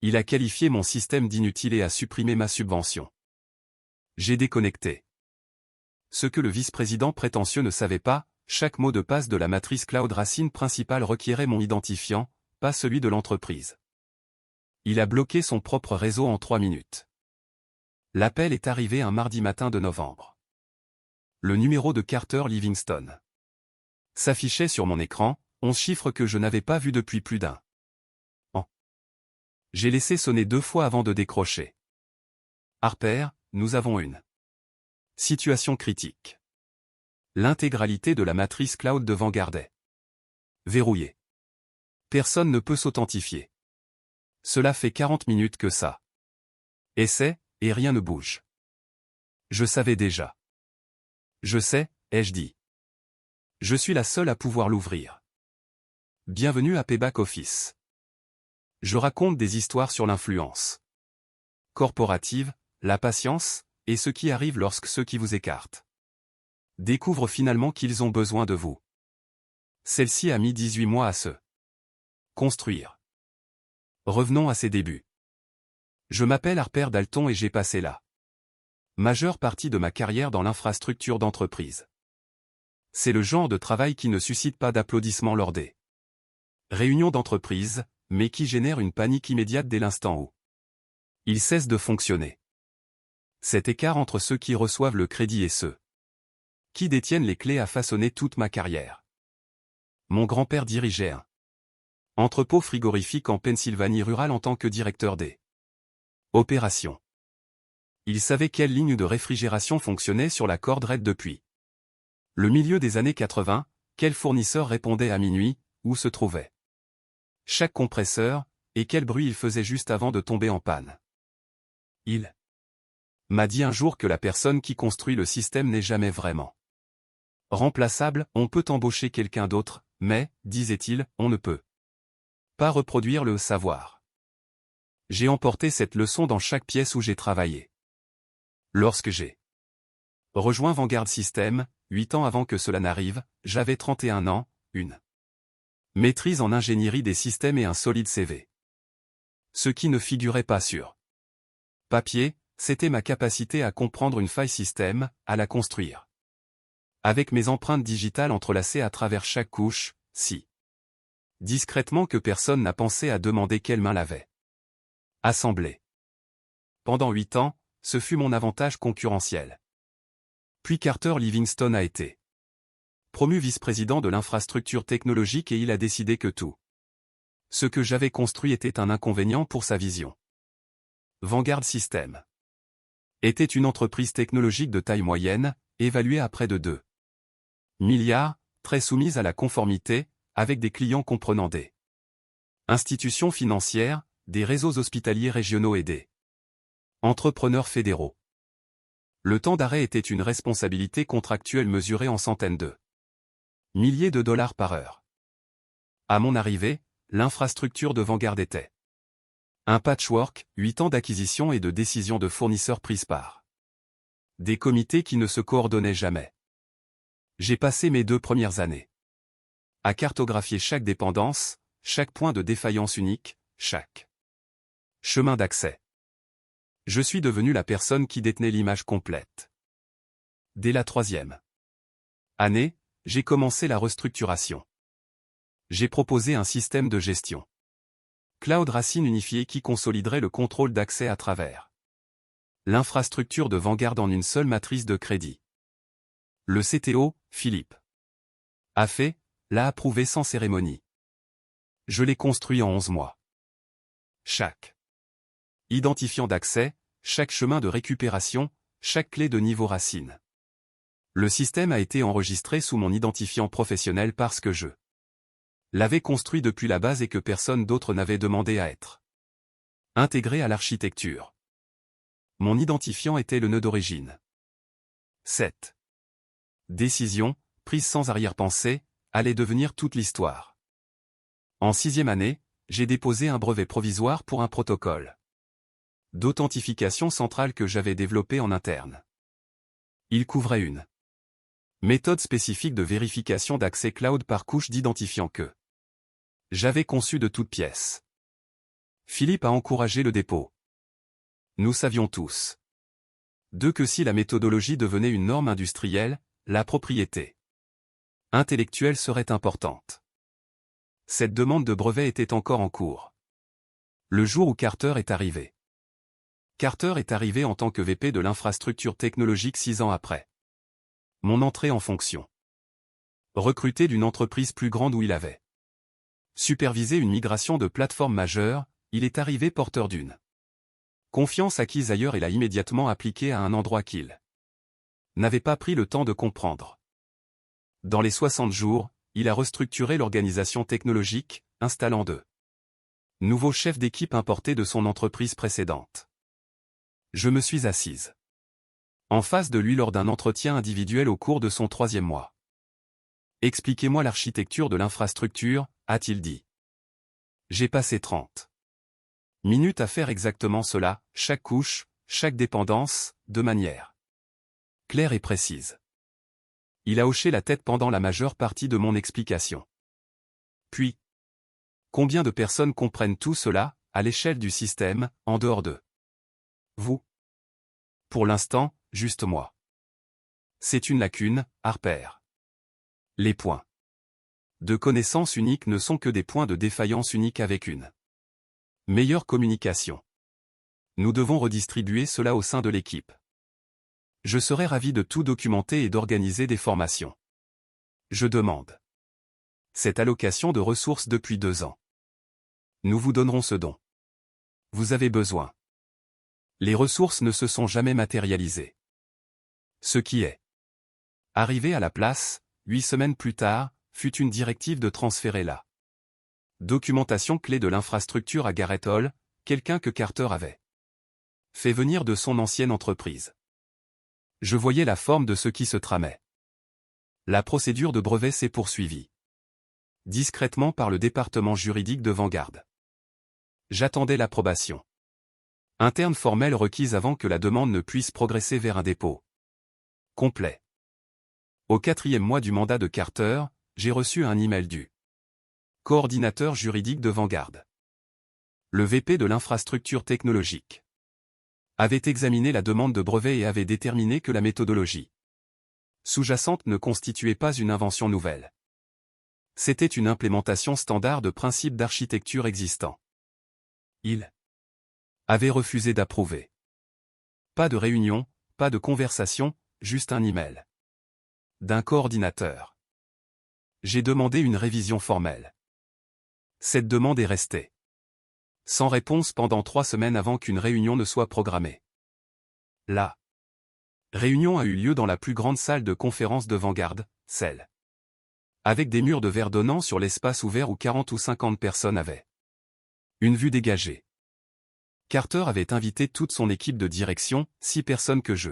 Il a qualifié mon système d'inutile et a supprimé ma subvention. J'ai déconnecté. Ce que le vice-président prétentieux ne savait pas, chaque mot de passe de la matrice Cloud Racine principale requérait mon identifiant, pas celui de l'entreprise. Il a bloqué son propre réseau en 3 minutes. L'appel est arrivé un mardi matin de novembre. Le numéro de Carter Livingston s'affichait sur mon écran, 11 chiffres que je n'avais pas vus depuis plus d'1 an. J'ai laissé sonner 2 fois avant de décrocher. Harper, nous avons une situation critique. L'intégralité de la matrice cloud de Vanguard est verrouillée. Personne ne peut s'authentifier. Cela fait 40 minutes que ça essaie, et rien ne bouge. Je savais déjà. Je sais, ai-je dit. Je suis la seule à pouvoir l'ouvrir. Bienvenue à Payback Office. Je raconte des histoires sur l'influence corporative, la patience, et ce qui arrive lorsque ceux qui vous écartent découvrent finalement qu'ils ont besoin de vous. Celle-ci a mis 18 mois à se construire. Revenons à ses débuts. Je m'appelle Harper Dalton et j'ai passé la majeure partie de ma carrière dans l'infrastructure d'entreprise. C'est le genre de travail qui ne suscite pas d'applaudissements lors des réunions d'entreprise, mais qui génère une panique immédiate dès l'instant où il cesse de fonctionner. Cet écart entre ceux qui reçoivent le crédit et ceux qui détiennent les clés a façonné toute ma carrière. Mon grand-père dirigeait un entrepôt frigorifique en Pennsylvanie rurale en tant que directeur des opérations. Il savait quelle ligne de réfrigération fonctionnait sur la corde raide depuis le milieu des années 80, quel fournisseur répondait à minuit, où se trouvait chaque compresseur, et quel bruit il faisait juste avant de tomber en panne. Il m'a dit un jour que la personne qui construit le système n'est jamais vraiment remplaçable, on peut embaucher quelqu'un d'autre, mais, disait-il, on ne peut pas reproduire le savoir. J'ai emporté cette leçon dans chaque pièce où j'ai travaillé. Lorsque j'ai rejoint Vanguard Systems, 8 ans avant que cela n'arrive, j'avais 31 ans, une maîtrise en ingénierie des systèmes et un solide CV. Ce qui ne figurait pas sur papier, c'était ma capacité à comprendre une faille système, à la construire. Avec mes empreintes digitales entrelacées à travers chaque couche, si discrètement que personne n'a pensé à demander quelle main l'avait assemblée. Pendant 8 ans, ce fut mon avantage concurrentiel. Puis Carter Livingston a été promu vice-président de l'infrastructure technologique et il a décidé que tout ce que j'avais construit était un inconvénient pour sa vision. Vanguard Systems était une entreprise technologique de taille moyenne, évaluée à près de 2 milliards, très soumise à la conformité, avec des clients comprenant des institutions financières, des réseaux hospitaliers régionaux et des entrepreneurs fédéraux. Le temps d'arrêt était une responsabilité contractuelle mesurée en centaines de milliers de dollars par heure. À mon arrivée, l'infrastructure de Vanguard était un patchwork, 8 ans d'acquisition et de décision de fournisseurs prises par des comités qui ne se coordonnaient jamais. J'ai passé mes 2 premières années à cartographier chaque dépendance, chaque point de défaillance unique, chaque chemin d'accès. Je suis devenu la personne qui détenait l'image complète. Dès la 3e année, j'ai commencé la restructuration. J'ai proposé un système de gestion Cloud Racine unifié qui consoliderait le contrôle d'accès à travers l'infrastructure de Vanguard en une seule matrice de crédit. Le CTO, Philippe, l'a approuvé sans cérémonie. Je l'ai construit en 11 mois. Chaque identifiant d'accès, chaque chemin de récupération, chaque clé de niveau racine. Le système a été enregistré sous mon identifiant professionnel parce que je l'avais construit depuis la base et que personne d'autre n'avait demandé à être intégré à l'architecture. Mon identifiant était le nœud d'origine. 7. Décision, prise sans arrière-pensée, allait devenir toute l'histoire. En 6e année, j'ai déposé un brevet provisoire pour un protocole d'authentification centrale que j'avais développé en interne. Il couvrait une méthode spécifique de vérification d'accès cloud par couche d'identifiant que j'avais conçu de toutes pièces. Philippe a encouragé le dépôt. Nous savions tous. Que si la méthodologie devenait une norme industrielle, la propriété intellectuelle serait importante. Cette demande de brevet était encore en cours. Le jour où Carter est arrivé. Carter est arrivé en tant que VP de l'infrastructure technologique 6 ans après mon entrée en fonction. Recruté d'une entreprise plus grande où il avait supervisé une migration de plateforme majeure, il est arrivé porteur d'une confiance acquise ailleurs et l'a immédiatement appliquée à un endroit qu'il n'avait pas pris le temps de comprendre. Dans les 60 jours, il a restructuré l'organisation technologique, installant de nouveaux chefs d'équipe importés de son entreprise précédente. Je me suis assise en face de lui lors d'un entretien individuel au cours de son 3e mois. Expliquez-moi l'architecture de l'infrastructure, a-t-il dit. J'ai passé 30 minutes à faire exactement cela, chaque couche, chaque dépendance, de manière claire et précise. Il a hoché la tête pendant la majeure partie de mon explication. Puis, combien de personnes comprennent tout cela, à l'échelle du système, en dehors de vous? Pour l'instant, juste moi. C'est une lacune, Harper. Les points de connaissance uniques ne sont que des points de défaillance uniques avec une meilleure communication. Nous devons redistribuer cela au sein de l'équipe. Je serais ravi de tout documenter et d'organiser des formations. Je demande cette allocation de ressources depuis 2 ans. Nous vous donnerons ce dont vous avez besoin. Les ressources ne se sont jamais matérialisées. Ce qui est arrivé à la place, 8 semaines plus tard, fut une directive de transférer la documentation clé de l'infrastructure à Garrett Hall, quelqu'un que Carter avait fait venir de son ancienne entreprise. Je voyais la forme de ce qui se tramait. La procédure de brevet s'est poursuivie discrètement par le département juridique de Vanguard. J'attendais l'approbation interne formelle requise avant que la demande ne puisse progresser vers un dépôt complet. Au 4e mois du mandat de Carter, j'ai reçu un email du coordinateur juridique de Vanguard. Le VP de l'infrastructure technologique avait examiné la demande de brevet et avait déterminé que la méthodologie sous-jacente ne constituait pas une invention nouvelle. C'était une implémentation standard de principes d'architecture existants. Il avait refusé d'approuver. Pas de réunion, pas de conversation, juste un email d'un coordinateur. J'ai demandé une révision formelle. Cette demande est restée sans réponse pendant 3 semaines avant qu'une réunion ne soit programmée. La réunion a eu lieu dans la plus grande salle de conférence de Vanguard, celle avec des murs de verre donnant sur l'espace ouvert où 40 ou 50 personnes avaient une vue dégagée. Carter avait invité toute son équipe de direction, 6 personnes que je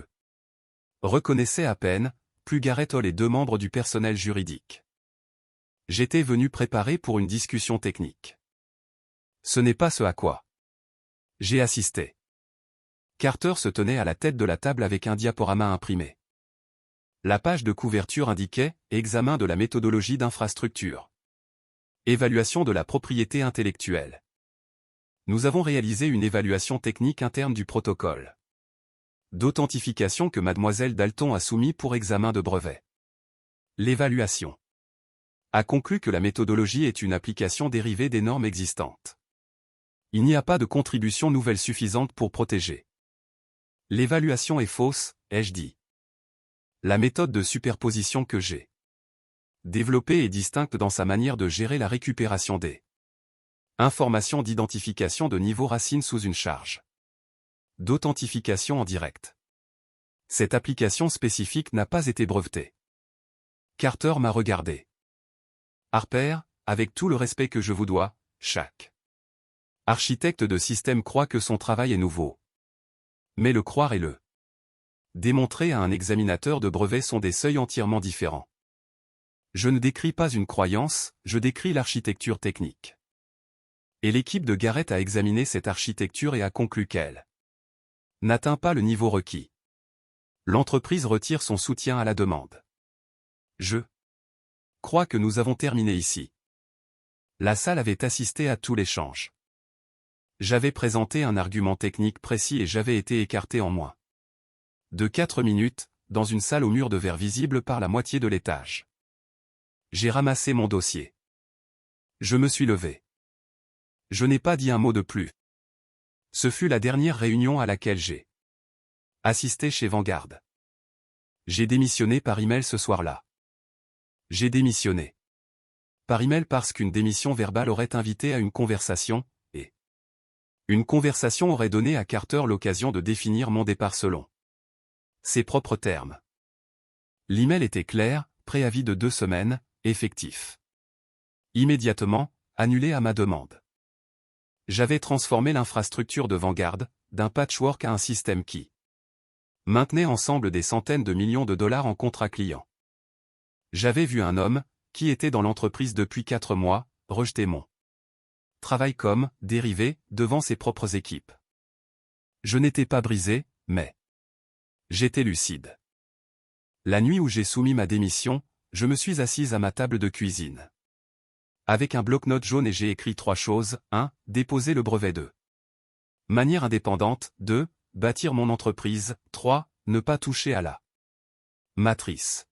reconnaissais à peine, plus Garrett Hall et 2 membres du personnel juridique. J'étais venu préparer pour une discussion technique. Ce n'est pas ce à quoi j'ai assisté. Carter se tenait à la tête de la table avec un diaporama imprimé. La page de couverture indiquait « Examen de la méthodologie d'infrastructure. Évaluation de la propriété intellectuelle. Nous avons réalisé une évaluation technique interne du protocole d'authentification que Mademoiselle Dalton a soumis pour examen de brevet. L'évaluation a conclu que la méthodologie est une application dérivée des normes existantes. Il n'y a pas de contribution nouvelle suffisante pour protéger. L'évaluation est fausse, ai-je dit. La méthode de superposition que j'ai développée est distincte dans sa manière de gérer la récupération des informations d'identification de niveau racine sous une charge d'authentification en direct. Cette application spécifique n'a pas été brevetée. Carter m'a regardé. Harper, avec tout le respect que je vous dois, chaque architecte de système croit que son travail est nouveau. Mais le croire et le démontrer à un examinateur de brevet sont des seuils entièrement différents. Je ne décris pas une croyance, je décris l'architecture technique. Et l'équipe de Garrett a examiné cette architecture et a conclu qu'elle n'atteint pas le niveau requis. L'entreprise retire son soutien à la demande. Je crois que nous avons terminé ici. La salle avait assisté à tout l'échange. J'avais présenté un argument technique précis et j'avais été écarté en moins de 4 minutes, dans une salle au mur de verre visible par la moitié de l'étage. J'ai ramassé mon dossier. Je me suis levé. Je n'ai pas dit un mot de plus. Ce fut la dernière réunion à laquelle j'ai assisté chez Vanguard. J'ai démissionné par email ce soir-là. J'ai démissionné par email parce qu'une démission verbale aurait invité à une conversation, et une conversation aurait donné à Carter l'occasion de définir mon départ selon ses propres termes. L'email était clair, préavis de 2 semaines, effectif. Immédiatement, annulé à ma demande. J'avais transformé l'infrastructure de Vanguard, d'un patchwork à un système qui maintenait ensemble des centaines de millions de dollars en contrats clients. J'avais vu un homme, qui était dans l'entreprise depuis 4 mois, rejeter mon travail comme dérivé devant ses propres équipes. Je n'étais pas brisé, mais j'étais lucide. La nuit où j'ai soumis ma démission, je me suis assise à ma table de cuisine. Avec un bloc-notes jaune et j'ai écrit 3 choses. 1. Déposer le brevet. 2. Manière indépendante. 2. Bâtir mon entreprise. 3. Ne pas toucher à la matrice.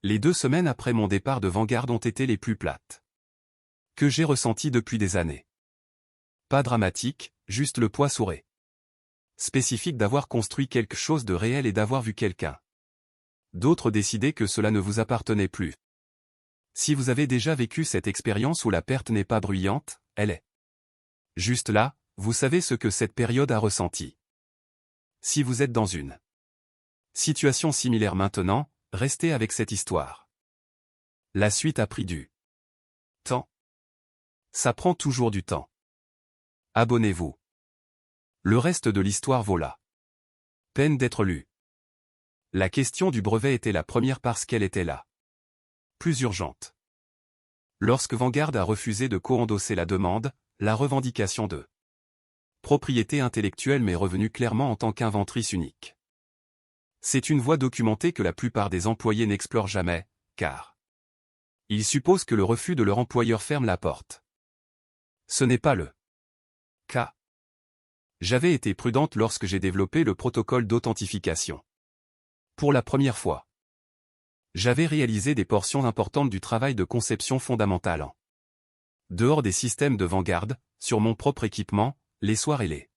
Les 2 semaines après mon départ de Vanguard ont été les plus plates que j'ai ressenties depuis des années. Pas dramatique, juste le poids souré spécifique d'avoir construit quelque chose de réel et d'avoir vu quelqu'un d'autre décider que cela ne vous appartenait plus. Si vous avez déjà vécu cette expérience où la perte n'est pas bruyante, elle est juste là, vous savez ce que cette période a ressenti. Si vous êtes dans une situation similaire maintenant, restez avec cette histoire. La suite a pris du temps. Ça prend toujours du temps. Abonnez-vous. Le reste de l'histoire vaut la peine d'être lu. La question du brevet était la première parce qu'elle était la plus urgente. Lorsque Vanguard a refusé de co-endosser la demande, la revendication de propriété intellectuelle m'est revenue clairement en tant qu'inventrice unique. C'est une voie documentée que la plupart des employés n'explorent jamais, car ils supposent que le refus de leur employeur ferme la porte. Ce n'est pas le cas. J'avais été prudente lorsque j'ai développé le protocole d'authentification. Pour la première fois, j'avais réalisé des portions importantes du travail de conception fondamentale en dehors des systèmes de Vanguard, sur mon propre équipement, les soirs et les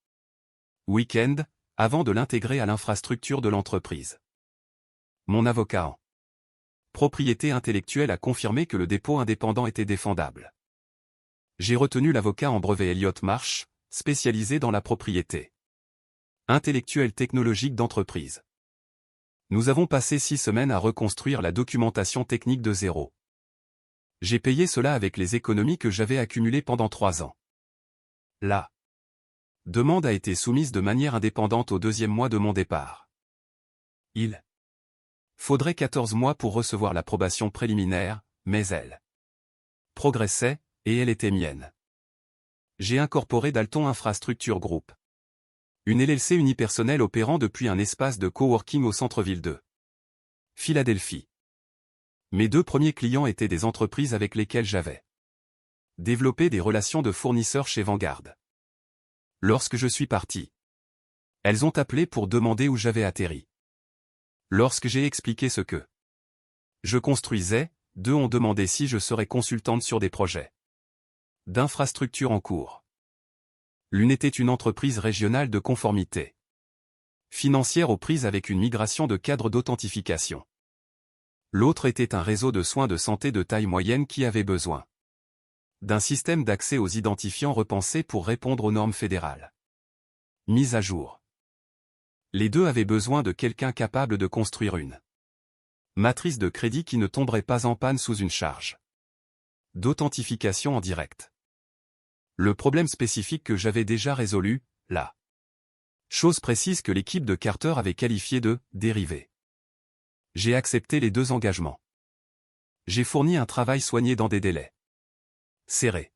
week-ends, avant de l'intégrer à l'infrastructure de l'entreprise. Mon avocat en propriété intellectuelle a confirmé que le dépôt indépendant était défendable. J'ai retenu l'avocat en brevet Elliott Marsh, spécialisé dans la propriété intellectuelle technologique d'entreprise. Nous avons passé 6 semaines à reconstruire la documentation technique de zéro. J'ai payé cela avec les économies que j'avais accumulées pendant 3 ans. La demande a été soumise de manière indépendante au 2e mois de mon départ. Il faudrait 14 mois pour recevoir l'approbation préliminaire, mais elle progressait, et elle était mienne. J'ai incorporé Dalton Infrastructure Group, une LLC unipersonnelle opérant depuis un espace de coworking au centre-ville de Philadelphie. Mes 2 premiers clients étaient des entreprises avec lesquelles j'avais développé des relations de fournisseurs chez Vanguard. Lorsque je suis parti, elles ont appelé pour demander où j'avais atterri. Lorsque j'ai expliqué ce que je construisais, 2 ont demandé si je serais consultante sur des projets d'infrastructure en cours. L'une était une entreprise régionale de conformité financière aux prises avec une migration de cadres d'authentification. L'autre était un réseau de soins de santé de taille moyenne qui avait besoin d'un système d'accès aux identifiants repensé pour répondre aux normes fédérales mises à jour. Les 2 avaient besoin de quelqu'un capable de construire une matrice de crédit qui ne tomberait pas en panne sous une charge d'authentification en direct. Le problème spécifique que j'avais déjà résolu, la chose précise que l'équipe de Carter avait qualifiée de « dérivé ». J'ai accepté les 2 engagements. J'ai fourni un travail soigné dans des délais serrés.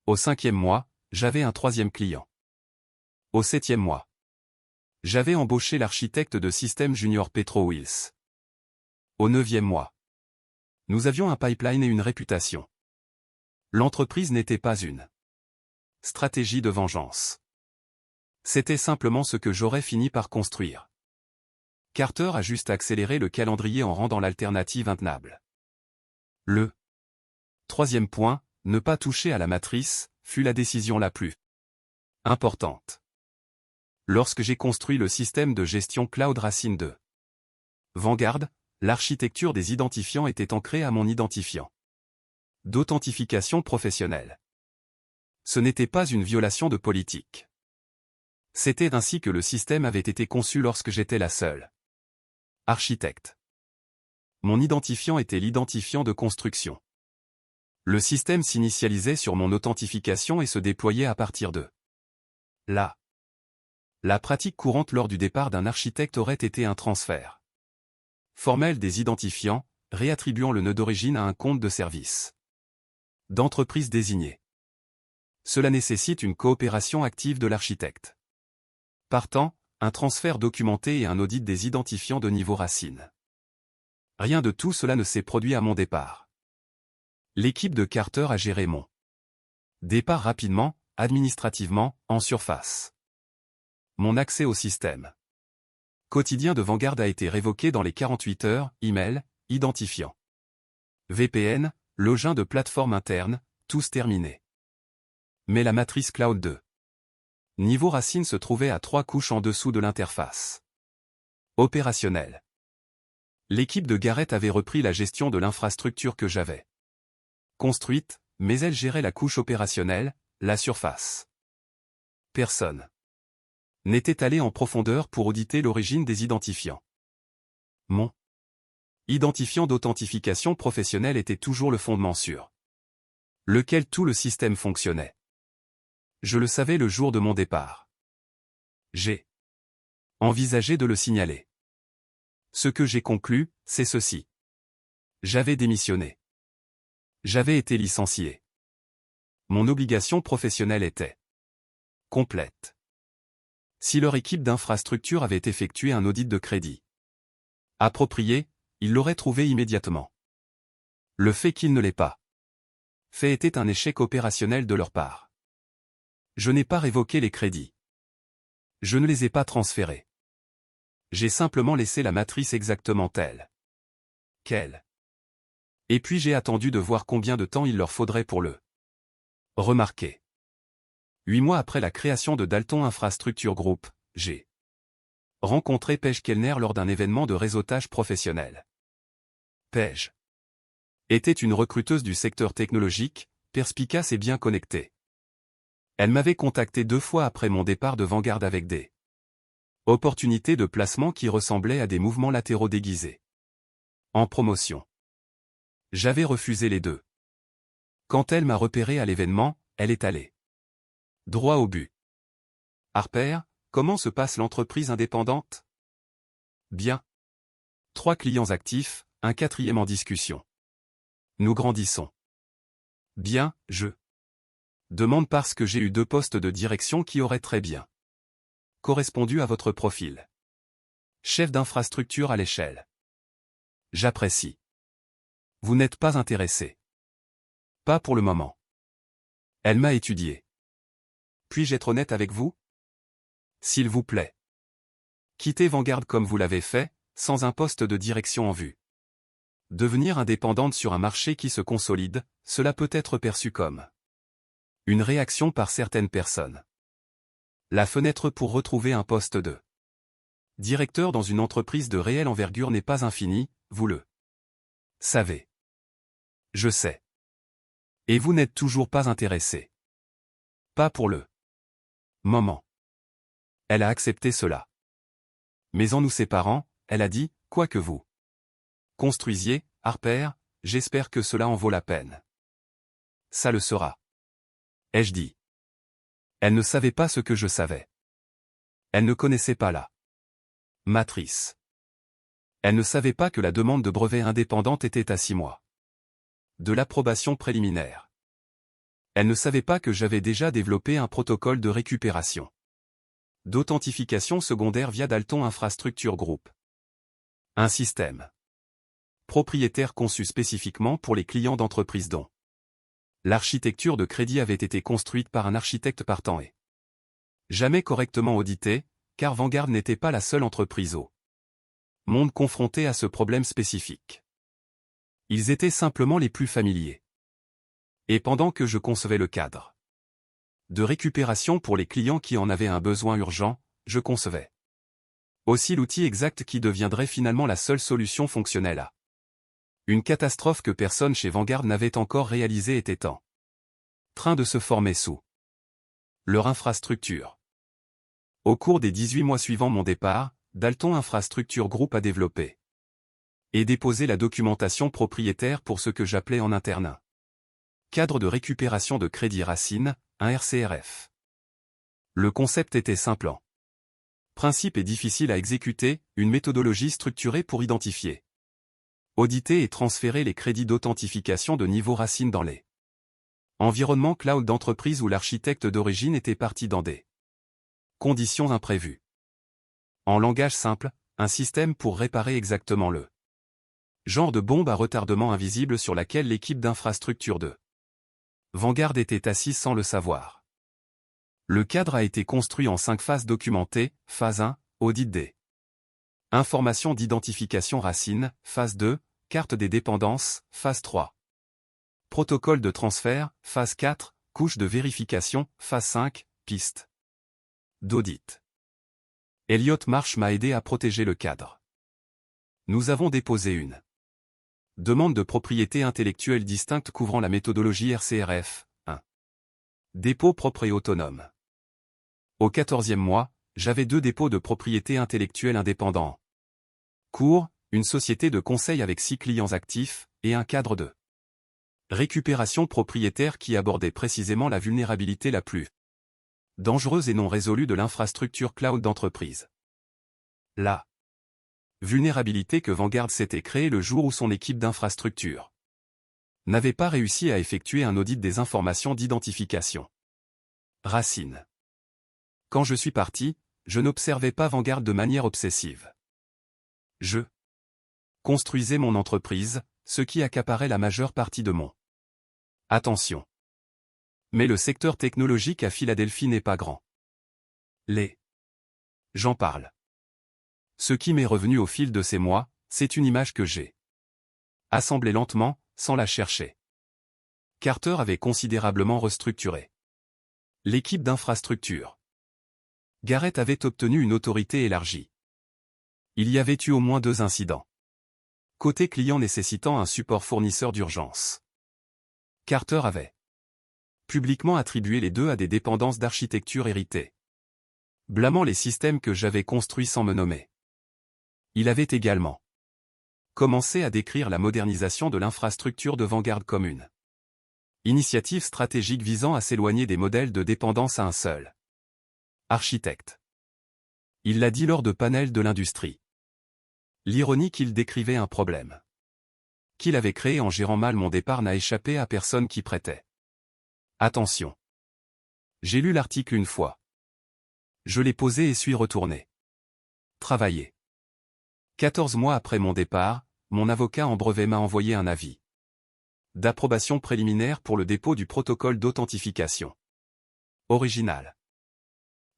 Au 5e mois, j'avais un 3e client. Au 7e mois, j'avais embauché l'architecte de système junior Petro Wills. Au 9e mois, nous avions un pipeline et une réputation. L'entreprise n'était pas une Stratégie de vengeance. C'était simplement ce que j'aurais fini par construire. Carter a juste accéléré le calendrier en rendant l'alternative intenable. Le troisième point, ne pas toucher à la matrice, fut la décision la plus importante. Lorsque j'ai construit le système de gestion Cloud Racine 2. Vanguard, l'architecture des identifiants était ancrée à mon identifiant d'authentification professionnelle. Ce n'était pas une violation de politique. C'était ainsi que le système avait été conçu lorsque j'étais la seule architecte. Mon identifiant était l'identifiant de construction. Le système s'initialisait sur mon authentification et se déployait à partir de là. La pratique courante lors du départ d'un architecte aurait été un transfert formel des identifiants, réattribuant le nœud d'origine à un compte de service d'entreprise désigné. Cela nécessite une coopération active de l'architecte. Partant, un transfert documenté et un audit des identifiants de niveau racine. Rien de tout cela ne s'est produit à mon départ. L'équipe de Carter a géré mon départ rapidement, administrativement, en surface. Mon accès au système quotidien de Vanguard a été révoqué dans les 48 heures, email, identifiant. VPN, login de plateforme interne, tous terminés. Mais la matrice Cloud 2. Niveau racine se trouvait à 3 couches en dessous de l'interface opérationnelle. L'équipe de Garrett avait repris la gestion de l'infrastructure que j'avais construite, mais elle gérait la couche opérationnelle, la surface. Personne n'était allé en profondeur pour auditer l'origine des identifiants. Mon identifiant d'authentification professionnelle était toujours le fondement sur lequel tout le système fonctionnait. Je le savais le jour de mon départ. J'ai envisagé de le signaler. Ce que j'ai conclu, c'est ceci. J'avais démissionné. J'avais été licencié. Mon obligation professionnelle était complète. Si leur équipe d'infrastructure avait effectué un audit de crédit approprié, ils l'auraient trouvé immédiatement. Le fait qu'ils ne l'aient pas fait était un échec opérationnel de leur part. Je n'ai pas révoqué les crédits. Je ne les ai pas transférés. J'ai simplement laissé la matrice exactement telle qu'elle. Et puis j'ai attendu de voir combien de temps il leur faudrait pour le remarquer. 8 mois après la création de Dalton Infrastructure Group, j'ai rencontré Paige Kellner lors d'un événement de réseautage professionnel. Paige était une recruteuse du secteur technologique, perspicace et bien connectée. Elle m'avait contacté 2 fois après mon départ de Vanguard avec des opportunités de placement qui ressemblaient à des mouvements latéraux déguisés. En promotion. J'avais refusé les deux. Quand elle m'a repéré à l'événement, elle est allée droit au but. Harper, comment se passe l'entreprise indépendante? Bien. 3 clients actifs, un 4e en discussion. Nous grandissons. Bien, je demande parce que j'ai eu 2 postes de direction qui auraient très bien correspondu à votre profil. Chef d'infrastructure à l'échelle. J'apprécie. Vous n'êtes pas intéressé. Pas pour le moment. Elle m'a étudié. Puis-je être honnête avec vous? S'il vous plaît. Quittez Vanguard comme vous l'avez fait, sans un poste de direction en vue. Devenir indépendante sur un marché qui se consolide, cela peut être perçu comme une réaction par certaines personnes. La fenêtre pour retrouver un poste de directeur dans une entreprise de réelle envergure n'est pas infinie, vous le savez. Je sais. Et vous n'êtes toujours pas intéressé. Pas pour le moment. Elle a accepté cela. Mais en nous séparant, elle a dit, quoi que vous construisiez, Harper, j'espère que cela en vaut la peine. Ça le sera. Ai-je dit. Elle ne savait pas ce que je savais. Elle ne connaissait pas la matrice. Elle ne savait pas que la demande de brevet indépendante était à 6 mois de l'approbation préliminaire. Elle ne savait pas que j'avais déjà développé un protocole de récupération d'authentification secondaire via Dalton Infrastructure Group. Un système propriétaire conçu spécifiquement pour les clients d'entreprises dont L'architecture de crédit avait été construite par un architecte partant et jamais correctement auditée, car Vanguard n'était pas la seule entreprise au monde confrontée à ce problème spécifique. Ils étaient simplement les plus familiers. Et pendant que je concevais le cadre de récupération pour les clients qui en avaient un besoin urgent, je concevais aussi l'outil exact qui deviendrait finalement la seule solution fonctionnelle à une catastrophe que personne chez Vanguard n'avait encore réalisée était en train de se former sous leur infrastructure. Au cours des 18 mois suivant mon départ, Dalton Infrastructure Group a développé et déposé la documentation propriétaire pour ce que j'appelais en interne un cadre de récupération de crédit Racine, un RCRF. Le concept était simple en principe et difficile à exécuter, une méthodologie structurée pour identifier, auditer et transférer les crédits d'authentification de niveau Racine dans les environnements cloud d'entreprise où l'architecte d'origine était parti dans des conditions imprévues. En langage simple, un système pour réparer exactement le genre de bombe à retardement invisible sur laquelle l'équipe d'infrastructure de Vanguard était assise sans le savoir. Le cadre a été construit en 5 phases documentées. Phase 1, audit des informations d'identification Racine. Phase 2, carte des dépendances. Phase 3, protocole de transfert. Phase 4, couche de vérification. Phase 5, piste d'audit. Elliott Marsh m'a aidé à protéger le cadre. Nous avons déposé une demande de propriété intellectuelle distincte couvrant la méthodologie RCRF, un dépôt propre et autonome. Au 14e mois, j'avais 2 dépôts de propriété intellectuelle indépendants. Cours, une société de conseil avec 6 clients actifs, et un cadre de récupération propriétaire qui abordait précisément la vulnérabilité la plus dangereuse et non résolue de l'infrastructure cloud d'entreprise. La vulnérabilité que Vanguard s'était créée le jour où son équipe d'infrastructure n'avait pas réussi à effectuer un audit des informations d'identification Racine. Quand je suis parti, je n'observais pas Vanguard de manière obsessive. Je construisais mon entreprise, ce qui accaparait la majeure partie de mon attention. Mais le secteur technologique à Philadelphie n'est pas grand. J'en parle. Ce qui m'est revenu au fil de ces mois, c'est une image que j'ai assemblée lentement, sans la chercher. Carter avait considérablement restructuré l'équipe d'infrastructure. Garrett avait obtenu une autorité élargie. Il y avait eu au moins 2 incidents côté client nécessitant un support fournisseur d'urgence. Carter avait publiquement attribué les 2 à des dépendances d'architecture héritées, blâmant les systèmes que j'avais construits sans me nommer. Il avait également commencé à décrire la modernisation de l'infrastructure de Vanguard comme une initiative stratégique visant à s'éloigner des modèles de dépendance à un seul architecte. Il l'a dit lors de panels de l'industrie. L'ironie qu'il décrivait un problème qu'il avait créé en gérant mal mon départ n'a échappé à personne qui prêtait attention. J'ai lu l'article une fois. Je l'ai posé et suis retourné travailler. 14 mois après mon départ, mon avocat en brevet m'a envoyé un avis d'approbation préliminaire pour le dépôt du protocole d'authentification original.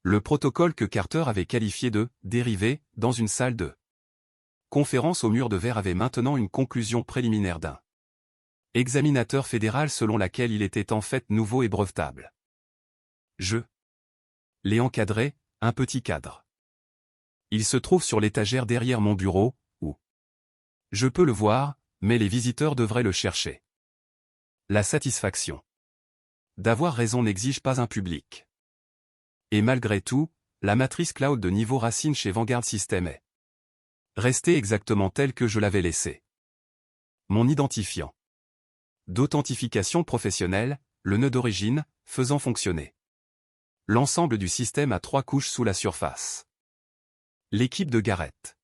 Le protocole que Carter avait qualifié de « dérivé » dans une salle de conférence au mur de verre avait maintenant une conclusion préliminaire d'un examinateur fédéral selon laquelle il était en fait nouveau et brevetable. Je l'ai encadré, un petit cadre. Il se trouve sur l'étagère derrière mon bureau, où je peux le voir, mais les visiteurs devraient le chercher. La satisfaction d'avoir raison n'exige pas un public. Et malgré tout, la matrice cloud de niveau Racine chez Vanguard Systems est restée exactement telle que je l'avais laissée. Mon identifiant d'authentification professionnelle, le nœud d'origine, faisant fonctionner l'ensemble du système à 3 couches sous la surface. L'équipe de Garrett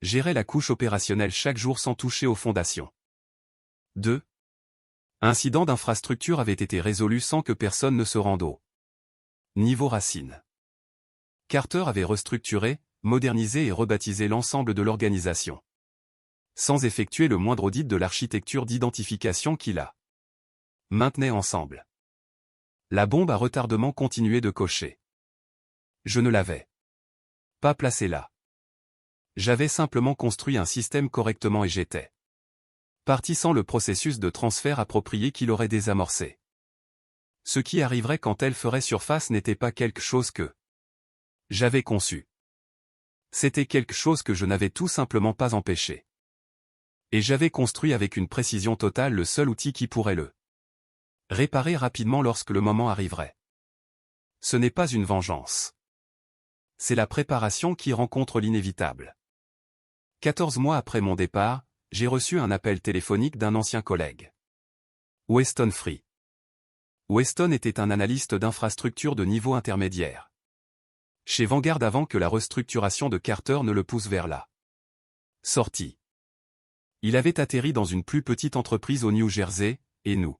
gérait la couche opérationnelle chaque jour sans toucher aux fondations. 2. Incident d'infrastructure avait été résolu sans que personne ne se rende au niveau Racine. Carter avait restructuré, modernisé et rebaptisé l'ensemble de l'organisation, sans effectuer le moindre audit de l'architecture d'identification qu'il a maintenaient ensemble. La bombe à retardement continuait de cocher. Je ne l'avais pas placée là. J'avais simplement construit un système correctement et j'étais parti sans le processus de transfert approprié qui l'aurait désamorcé. Ce qui arriverait quand elle ferait surface n'était pas quelque chose que j'avais conçu. C'était quelque chose que je n'avais tout simplement pas empêché. Et j'avais construit avec une précision totale le seul outil qui pourrait le réparer rapidement lorsque le moment arriverait. Ce n'est pas une vengeance. C'est la préparation qui rencontre l'inévitable. 14 mois après mon départ, j'ai reçu un appel téléphonique d'un ancien collègue. Weston Free. Weston était un analyste d'infrastructure de niveau intermédiaire. Chez Vanguard avant que la restructuration de Carter ne le pousse vers la sortie. Il avait atterri dans une plus petite entreprise au New Jersey, et nous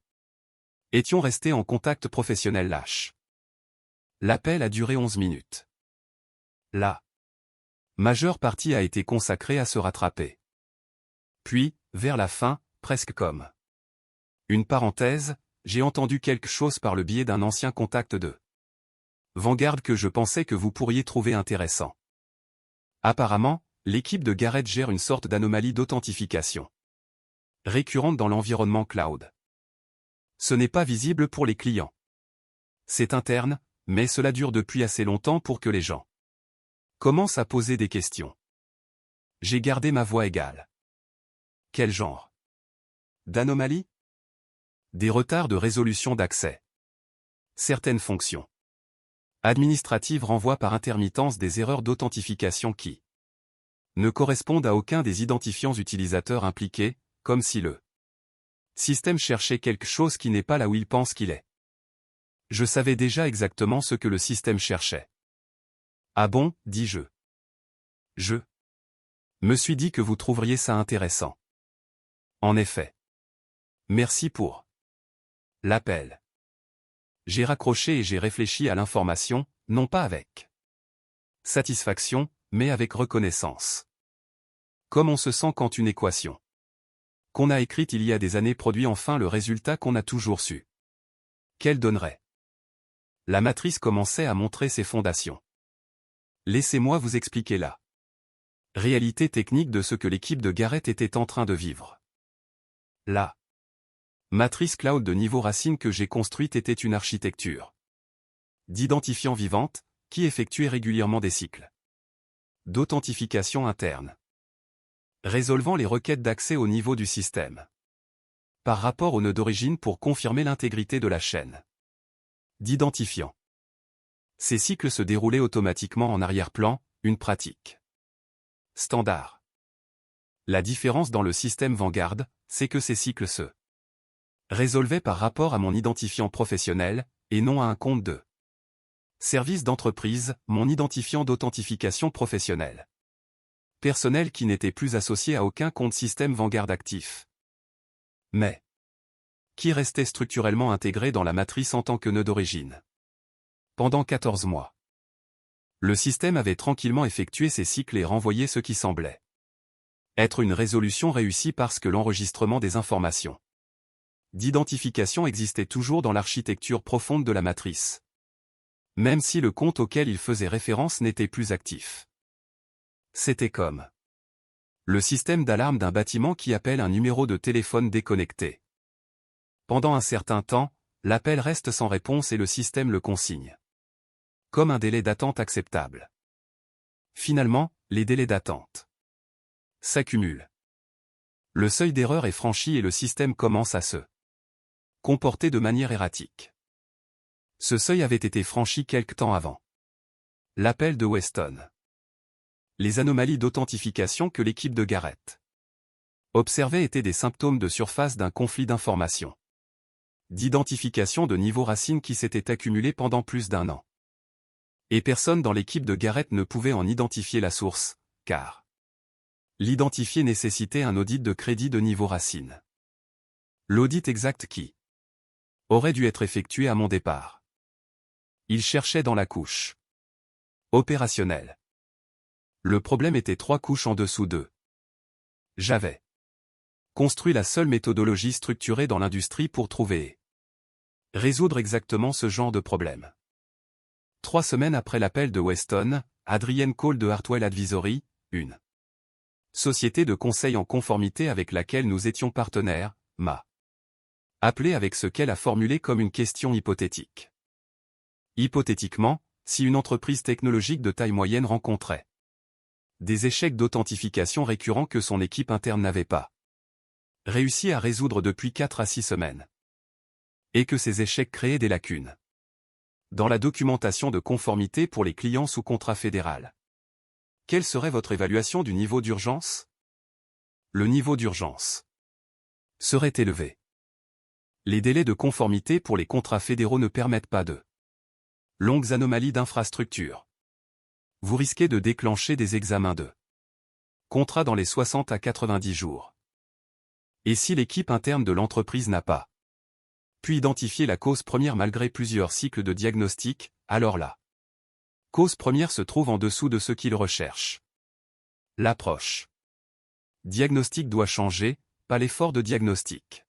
étions restés en contact professionnel lâche. L'appel a duré 11 minutes. La majeure partie a été consacrée à se rattraper. Puis, vers la fin, presque comme une parenthèse, j'ai entendu quelque chose par le biais d'un ancien contact de Vanguard que je pensais que vous pourriez trouver intéressant. Apparemment, l'équipe de Garrett gère une sorte d'anomalie d'authentification récurrente dans l'environnement cloud. Ce n'est pas visible pour les clients. C'est interne, mais cela dure depuis assez longtemps pour que les gens commencent à poser des questions. J'ai gardé ma voix égale. Quel genre d'anomalie? Des retards de résolution d'accès. Certaines fonctions administratives renvoient par intermittence des erreurs d'authentification qui ne correspondent à aucun des identifiants utilisateurs impliqués, comme si le système cherchait quelque chose qui n'est pas là où il pense qu'il est. Je savais déjà exactement ce que le système cherchait. Ah bon, dis-je. Je me suis dit que vous trouveriez ça intéressant. En effet. Merci pour l'appel. J'ai raccroché et j'ai réfléchi à l'information, non pas avec satisfaction, mais avec reconnaissance. Comme on se sent quand une équation qu'on a écrite il y a des années produit enfin le résultat qu'on a toujours su qu'elle donnerait. La matrice commençait à montrer ses fondations. Laissez-moi vous expliquer la réalité technique de ce que l'équipe de Garrett était en train de vivre. La matrice cloud de niveau racine que j'ai construite était une architecture d'identifiant vivante, qui effectuait régulièrement des cycles d'authentification interne, résolvant les requêtes d'accès au niveau du système par rapport au nœud d'origine pour confirmer l'intégrité de la chaîne d'identifiants. Ces cycles se déroulaient automatiquement en arrière-plan, une pratique standard. La différence dans le système Vanguard, c'est que ces cycles se résolvaient par rapport à mon identifiant professionnel, et non à un compte de service d'entreprise, mon identifiant d'authentification professionnelle. Personnel qui n'était plus associé à aucun compte système Vanguard actif. Mais qui restait structurellement intégré dans la matrice en tant que nœud d'origine. Pendant 14 mois. Le système avait tranquillement effectué ses cycles et renvoyé ce qui semblait être une résolution réussie parce que l'enregistrement des informations d'identification existait toujours dans l'architecture profonde de la matrice. Même si le compte auquel il faisait référence n'était plus actif. C'était comme le système d'alarme d'un bâtiment qui appelle un numéro de téléphone déconnecté. Pendant un certain temps, l'appel reste sans réponse et le système le consigne comme un délai d'attente acceptable. Finalement, les délais d'attente s'accumulent. Le seuil d'erreur est franchi et le système commence à se comporter de manière erratique. Ce seuil avait été franchi quelque temps avant l'appel de Weston. Les anomalies d'authentification que l'équipe de Garrett observait étaient des symptômes de surface d'un conflit d'informations d'identification de niveau racine qui s'était accumulé pendant plus d'un an. Et personne dans l'équipe de Garrett ne pouvait en identifier la source, car l'identifier nécessitait un audit de crédit de niveau racine. L'audit exact qui aurait dû être effectué à mon départ. Il cherchait dans la couche opérationnelle. Le problème était 3 couches en dessous d'eux. J'avais construit la seule méthodologie structurée dans l'industrie pour trouver et Résoudre exactement ce genre de problème. 3 semaines après l'appel de Weston, Adrienne Cole de Hartwell Advisory, une société de conseil en conformité avec laquelle nous étions partenaires, m'a appelé avec ce qu'elle a formulé comme une question hypothétique. Hypothétiquement, si une entreprise technologique de taille moyenne rencontrait des échecs d'authentification récurrents que son équipe interne n'avait pas réussi à résoudre depuis 4 à 6 semaines, et que ces échecs créaient des lacunes dans la documentation de conformité pour les clients sous contrat fédéral, quelle serait votre évaluation du niveau d'urgence? Le niveau d'urgence serait élevé. Les délais de conformité pour les contrats fédéraux ne permettent pas de longues anomalies d'infrastructure. Vous risquez de déclencher des examens de contrat dans les 60 à 90 jours. Et si l'équipe interne de l'entreprise n'a pas pu identifier la cause première malgré plusieurs cycles de diagnostic, alors la cause première se trouve en dessous de ce qu'il recherche. L'approche diagnostic doit changer, pas l'effort de diagnostic.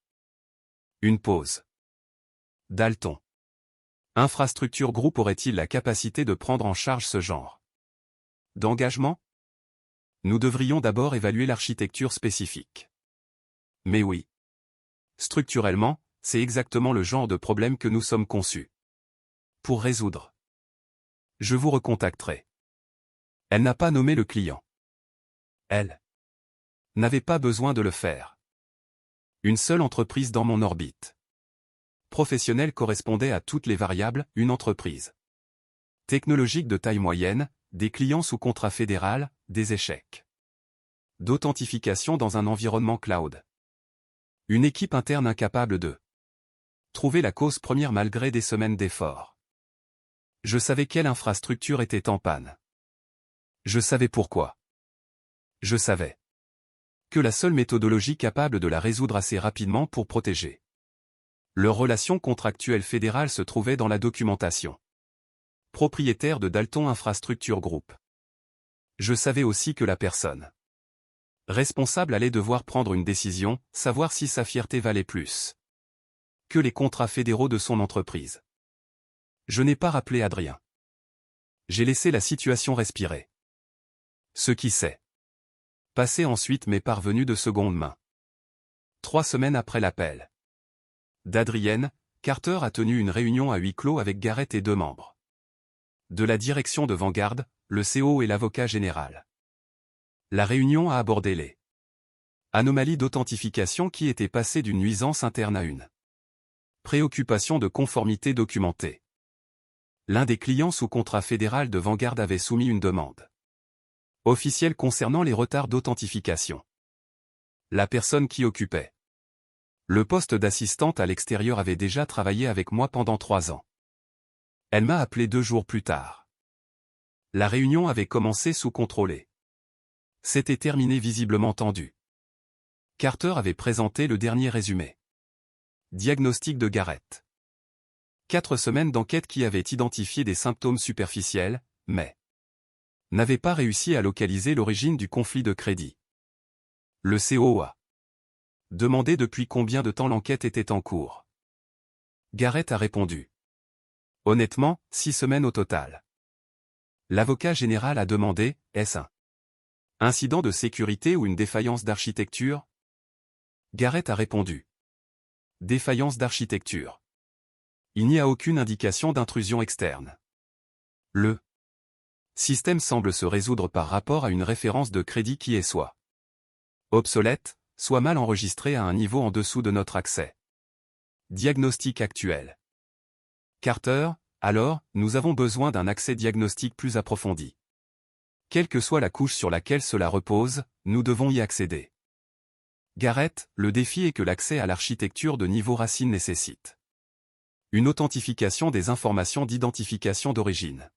Une pause. Dalton. Infrastructure Group aurait-il la capacité de prendre en charge ce genre d'engagement? Nous devrions d'abord évaluer l'architecture spécifique. Mais oui. Structurellement, c'est exactement le genre de problème que nous sommes conçus pour résoudre. Je vous recontacterai. Elle n'a pas nommé le client. Elle n'avait pas besoin de le faire. Une seule entreprise dans mon orbite professionnelle correspondait à toutes les variables, une entreprise technologique de taille moyenne, des clients sous contrat fédéral, des échecs d'authentification dans un environnement cloud. Une équipe interne incapable de trouver la cause première malgré des semaines d'efforts. Je savais quelle infrastructure était en panne. Je savais pourquoi. Je savais que la seule méthodologie capable de la résoudre assez rapidement pour protéger leur relation contractuelle fédérale se trouvait dans la documentation propriétaire de Dalton Infrastructure Group. Je savais aussi que la personne responsable allait devoir prendre une décision, savoir si sa fierté valait plus que les contrats fédéraux de son entreprise. Je n'ai pas rappelé Adrien. J'ai laissé la situation respirer. Ce qui s'est passé ensuite m'est parvenu de seconde main. 3 semaines après l'appel d'Adrienne, Carter a tenu une réunion à huis clos avec Garrett et 2 membres de la direction de Vanguard, le CEO et l'avocat général. La réunion a abordé les anomalies d'authentification qui étaient passées d'une nuisance interne à une préoccupation de conformité documentée. L'un des clients sous contrat fédéral de Vanguard avait soumis une demande officielle concernant les retards d'authentification. La personne qui occupait le poste d'assistante à l'extérieur avait déjà travaillé avec moi pendant 3 ans. Elle m'a appelé 2 jours plus tard. La réunion avait commencé sous contrôlé. C'était terminé visiblement tendu. Carter avait présenté le dernier résumé. Diagnostic de Garrett. 4 semaines d'enquête qui avaient identifié des symptômes superficiels, mais n'avaient pas réussi à localiser l'origine du conflit de crédit. Le CEO a demandé depuis combien de temps l'enquête était en cours. Garrett a répondu. Honnêtement, 6 semaines au total. L'avocat général a demandé, est-ce un incident de sécurité ou une défaillance d'architecture? Garrett a répondu. Défaillance d'architecture. Il n'y a aucune indication d'intrusion externe. Le système semble se résoudre par rapport à une référence de crédit qui est soit obsolète, soit mal enregistrée à un niveau en dessous de notre accès. Diagnostic actuel. Carter, alors, nous avons besoin d'un accès diagnostique plus approfondi. Quelle que soit la couche sur laquelle cela repose, nous devons y accéder. Garrett, le défi est que l'accès à l'architecture de niveau racine nécessite une authentification des informations d'identification d'origine.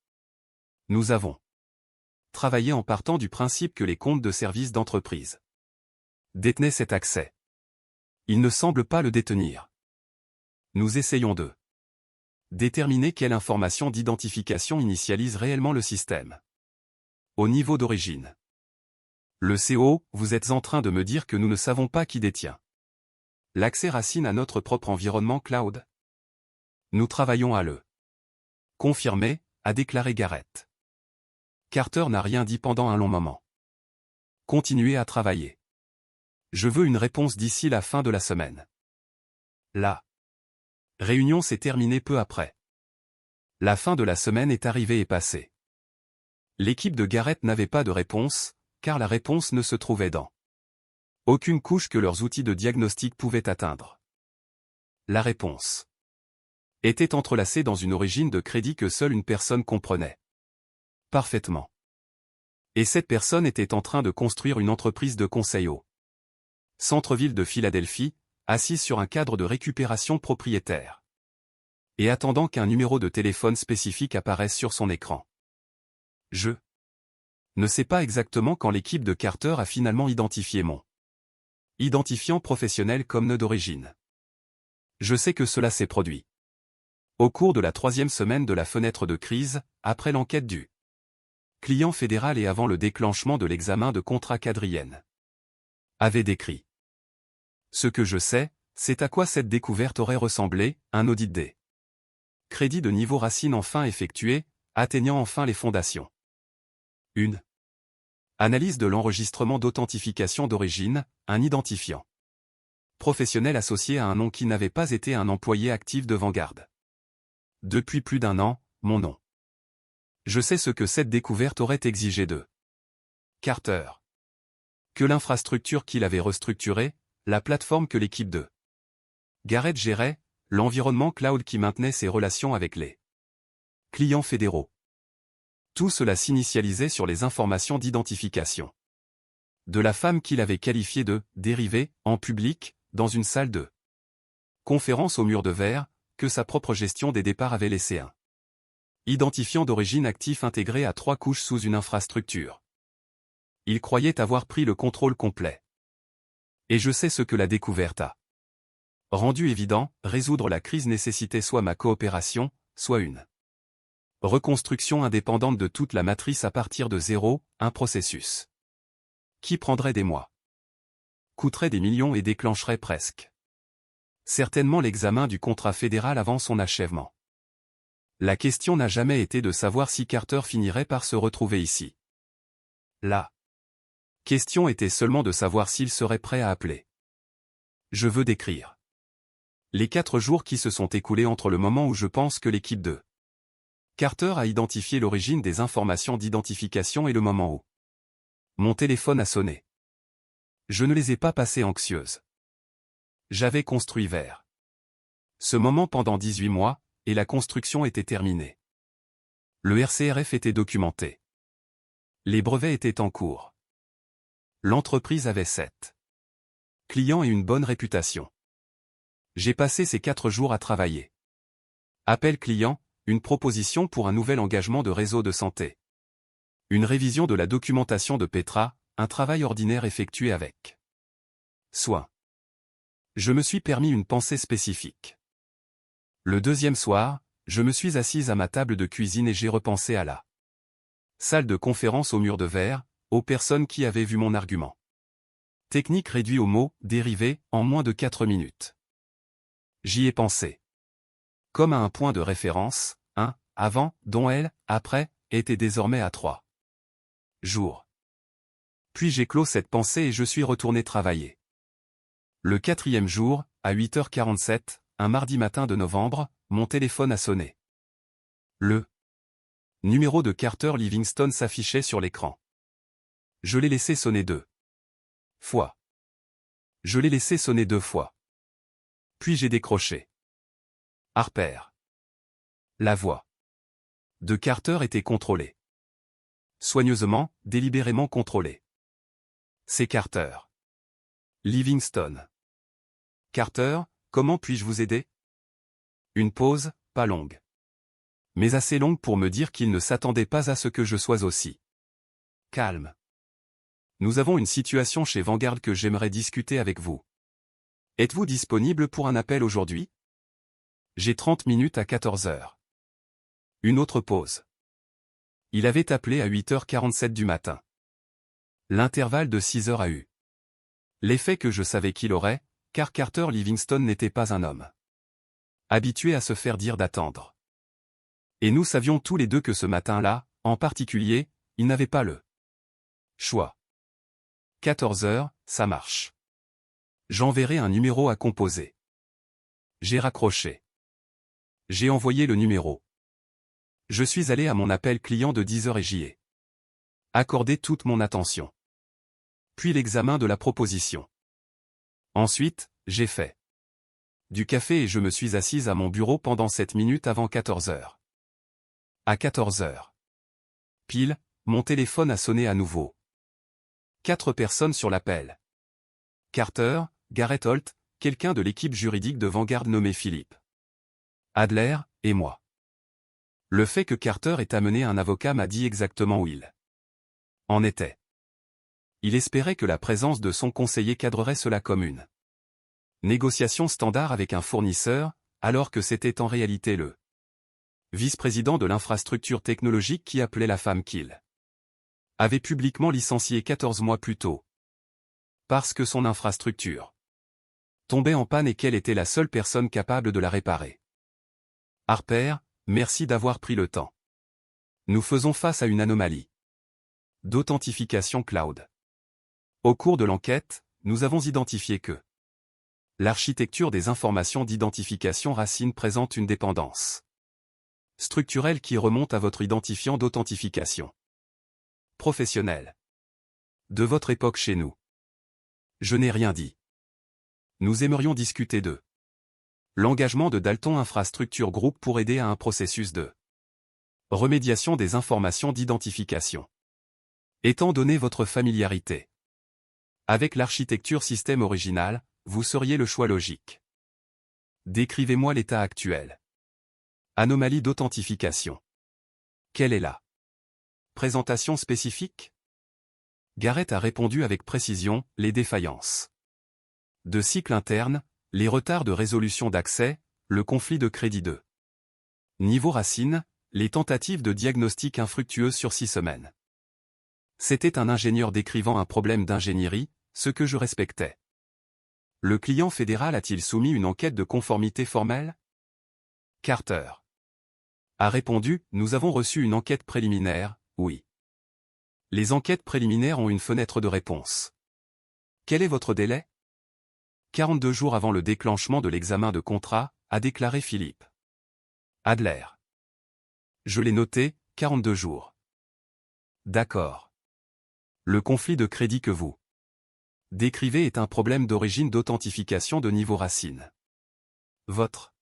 Nous avons travaillé en partant du principe que les comptes de services d'entreprise détenaient cet accès. Ils ne semblent pas le détenir. Nous essayons de déterminer quelle information d'identification initialise réellement le système. Au niveau d'origine. Le CO, vous êtes en train de me dire que nous ne savons pas qui détient l'accès racine à notre propre environnement cloud? Nous travaillons à le confirmer, a déclaré Garrett. Carter n'a rien dit pendant un long moment. Continuez à travailler. Je veux une réponse d'ici la fin de la semaine. La réunion s'est terminée peu après. La fin de la semaine est arrivée et passée. L'équipe de Garrett n'avait pas de réponse, car la réponse ne se trouvait dans aucune couche que leurs outils de diagnostic pouvaient atteindre. La réponse était entrelacée dans une origine de crédit que seule une personne comprenait parfaitement. Et cette personne était en train de construire une entreprise de conseil au centre-ville de Philadelphie, assise sur un cadre de récupération propriétaire. Et attendant qu'un numéro de téléphone spécifique apparaisse sur son écran. Je ne sais pas exactement quand l'équipe de Carter a finalement identifié mon identifiant professionnel comme nœud d'origine. Je sais que cela s'est produit au cours de la 3e semaine de la fenêtre de crise, après l'enquête du client fédéral et avant le déclenchement de l'examen de contrat qu'Adrienne avait décrit. Ce que je sais, c'est à quoi cette découverte aurait ressemblé, un audit des crédits de niveau Racine enfin effectué, atteignant enfin les fondations. Une analyse de l'enregistrement d'authentification d'origine, un identifiant professionnel associé à un nom qui n'avait pas été un employé actif de Vanguard. Depuis plus d'un an, mon nom. Je sais ce que cette découverte aurait exigé de Carter. Que l'infrastructure qu'il avait restructurée, la plateforme que l'équipe de Garrett gérait, l'environnement cloud qui maintenait ses relations avec les clients fédéraux. Tout cela s'initialisait sur les informations d'identification de la femme qu'il avait qualifiée de « dérivée » en public, dans une salle de conférence au mur de verre, que sa propre gestion des départs avait laissé un identifiant d'origine actif intégré à 3 couches sous une infrastructure. Il croyait avoir pris le contrôle complet. Et je sais ce que la découverte a rendu évident, résoudre la crise nécessitait soit ma coopération, soit une reconstruction indépendante de toute la matrice à partir de zéro, un processus qui prendrait des mois, coûterait des millions et déclencherait presque certainement l'examen du contrat fédéral avant son achèvement. La question n'a jamais été de savoir si Carter finirait par se retrouver ici. La question était seulement de savoir s'il serait prêt à appeler. Je veux décrire les 4 jours qui se sont écoulés entre le moment où je pense que l'équipe de Carter a identifié l'origine des informations d'identification et le moment où mon téléphone a sonné. Je ne les ai pas passées anxieuses. J'avais construit vers ce moment pendant 18 mois, et la construction était terminée. Le RCRF était documenté. Les brevets étaient en cours. L'entreprise avait 7 clients et une bonne réputation. J'ai passé ces 4 jours à travailler. Appel client, une proposition pour un nouvel engagement de réseau de santé. Une révision de la documentation de Petra, un travail ordinaire effectué avec soin. Je me suis permis une pensée spécifique. Le 2e soir, je me suis assise à ma table de cuisine et j'ai repensé à la salle de conférence au mur de verre, aux personnes qui avaient vu mon argument technique réduit au mot « dérivé » en moins de 4 minutes. J'y ai pensé. Comme à un point de référence, un « avant » dont elle, après, était désormais à 3 jours. Puis j'ai clos cette pensée et je suis retourné travailler. Le 4e jour, à 8h47, un mardi matin de novembre, mon téléphone a sonné. Le numéro de Carter Livingston s'affichait sur l'écran. Je l'ai laissé sonner 2 fois. Je l'ai laissé sonner 2 fois. Puis j'ai décroché. Harper. La voix de Carter était contrôlée. Soigneusement, délibérément contrôlée. C'est Carter. Livingston. Carter, comment puis-je vous aider? Une pause, pas longue. Mais assez longue pour me dire qu'il ne s'attendait pas à ce que je sois aussi calme. Nous avons une situation chez Vanguard que j'aimerais discuter avec vous. Êtes-vous disponible pour un appel aujourd'hui? J'ai 30 minutes à 14h. Une autre pause. Il avait appelé à 8h47 du matin. L'intervalle de 6h a eu l'effet que je savais qu'il aurait, car Carter Livingston n'était pas un homme habitué à se faire dire d'attendre. Et nous savions tous les deux que ce matin-là, en particulier, il n'avait pas le choix. 14 heures, ça marche. J'enverrai un numéro à composer. J'ai raccroché. J'ai envoyé le numéro. Je suis allé à mon appel client de 10 heures et j'y ai accordé toute mon attention. Puis l'examen de la proposition. Ensuite, j'ai fait du café et je me suis assise à mon bureau pendant 7 minutes avant 14 heures. À 14 heures. Pile, mon téléphone a sonné à nouveau. 4 personnes sur l'appel. Carter, Garrett Holt, quelqu'un de l'équipe juridique de Vanguard nommé Philippe Adler, et moi. Le fait que Carter ait amené un avocat m'a dit exactement où il en était. Il espérait que la présence de son conseiller cadrerait cela comme une négociation standard avec un fournisseur, alors que c'était en réalité le vice-président de l'infrastructure technologique qui appelait la femme qu'il avait publiquement licenciée 14 mois plus tôt. Parce que son infrastructure tombait en panne et qu'elle était la seule personne capable de la réparer. Harper, merci d'avoir pris le temps. Nous faisons face à une anomalie d'authentification cloud. Au cours de l'enquête, nous avons identifié que l'architecture des informations d'identification Racine présente une dépendance structurelle qui remonte à votre identifiant d'authentification professionnelle de votre époque chez nous. Je n'ai rien dit. Nous aimerions discuter de l'engagement de Dalton Infrastructure Group pour aider à un processus de remédiation des informations d'identification. Étant donné votre familiarité avec l'architecture système originale, vous seriez le choix logique. Décrivez-moi l'état actuel. Anomalie d'authentification. Quelle est la présentation spécifique? Garrett a répondu avec précision, les défaillances de cycle interne, les retards de résolution d'accès, le conflit de crédit de niveau Racine, les tentatives de diagnostic infructueuses sur 6 semaines. C'était un ingénieur décrivant un problème d'ingénierie, ce que je respectais. Le client fédéral a-t-il soumis une enquête de conformité formelle? Carter a répondu, nous avons reçu une enquête préliminaire, oui. Les enquêtes préliminaires ont une fenêtre de réponse. Quel est votre délai? 42 jours avant le déclenchement de l'examen de contrat, a déclaré Philippe Adler. Je l'ai noté, 42 jours. D'accord. Le conflit de crédit que vous décrivez est un problème d'origine d'authentification de niveau Racine. Votre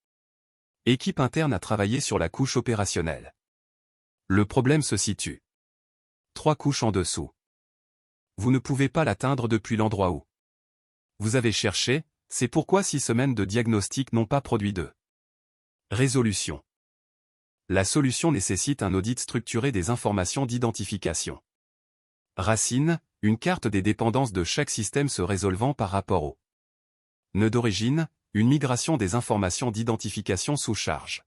équipe interne a travaillé sur la couche opérationnelle. Le problème se situe 3 couches en dessous. Vous ne pouvez pas l'atteindre depuis l'endroit où vous avez cherché, c'est pourquoi 6 semaines de diagnostic n'ont pas produit de résolution. La solution nécessite un audit structuré des informations d'identification Racine, une carte des dépendances de chaque système se résolvant par rapport au nœud d'origine, une migration des informations d'identification sous charge